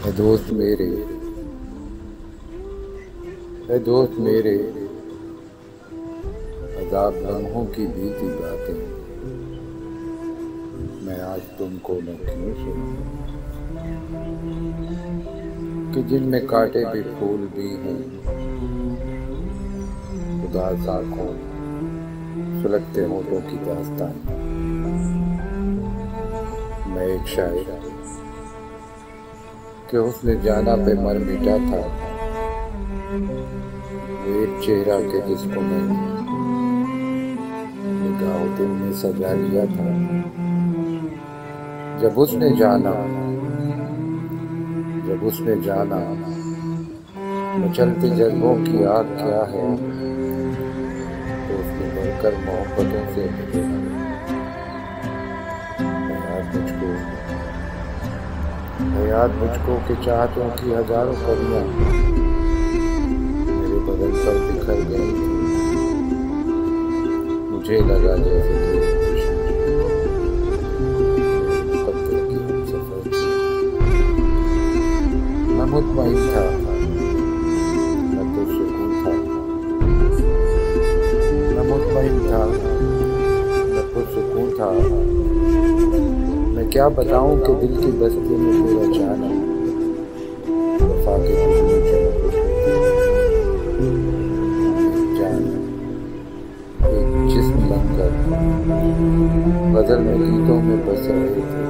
اے دوست میرے، اے دوست میرے، عذاب لمحوں کی بیتی باتیں میں آج تم کو نہ کیوں سنوں کہ جن میں کاٹے بھی پھول بھی ہیں، اداس آنکھوں سلگتے ہونٹوں کی داستان میں ایک شاعر کہ حسن جانا پہ مر مٹا تھا، وہ ایک چہرہ کہ جس کو میں نگاہ دل میں سجا لیا تھا، جب اس نے جانا مچلتے جذبوں کی آگ کیا ہے، تو اس نے بڑھ کر محبتوں سے مجھے یاد مجھ کو کہ چاہتوں کی ہزاروں کلیاں میرے بدن پر بکھر گئی تھی، مجھے لگا جیسے مقدر کی ہم سفر تھی، نہ مطمئن تھا نہ پرسکون تھا، نہ مطمئن تھا نہ پرسکون تھا، میں کیا بتاؤں کہ دل کی بستی میں پورا جانا وفا کے جانا ایک جسم بن کر غزل میں گیتوں میں بس رہے تھے،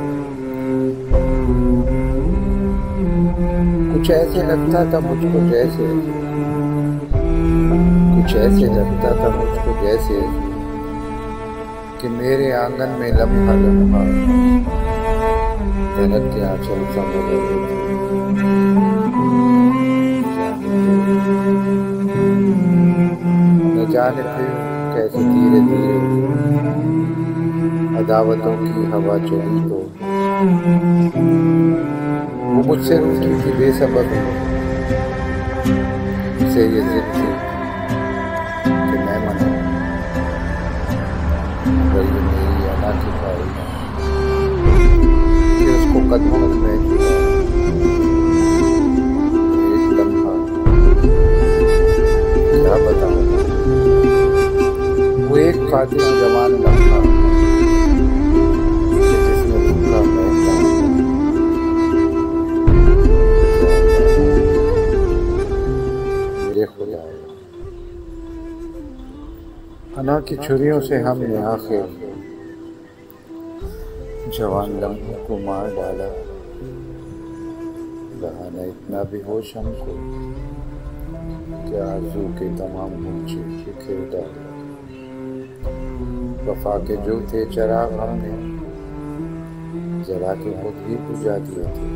کچھ ایسے لگتا تھا مجھ کو جیسے کہ میرے آنگن میں لمحہ لمحہ جنت کے آنچل سمجھ رہے تھے، نہ جانے پھر کیسے دھیرے دھیرے عداوتوں کی ہوا چلی تو وہ مجھ سے روٹھی تھی بے سبب، اسے یہ ضد تھی کہ میں مناؤں، مگر یہ میری انا کی خواہش کہ اس کو قدموں میں ایک لمحہ کیا بتاؤں، وہ ایک قاتل جوان لمحہ جس میں بھوکا مہتا میرے خدا، انا کی چھریوں سے ہم نے آخر جوان لمحوں کو مار ڈالا، رہا نہ اتنا بھی ہوش ہم کو کہ آرزو کے تمام مورچے بکھیر ڈالے، وفا کے جو تھے چراغ ہم نے جلا کے خود ہی بجھا دیے تھے،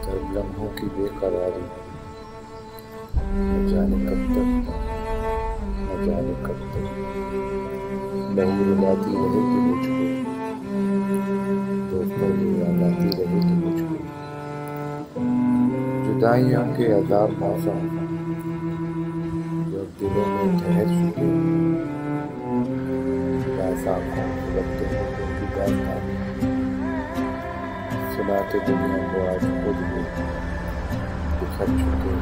کرب لمحوں کی بے قراری نہ جانے کب تک لہو رلاتی رہے گی مجھ کو، دوستوں یاد آتی رہے گی مجھ کو، جدائیوں کے عذاب موسم جب دلوں میں ٹھہر چکے، اداس آنکھوں سلگتے ہونٹوں کی داستان سنا کے دنیا کو آج خود بھی بکھر چکے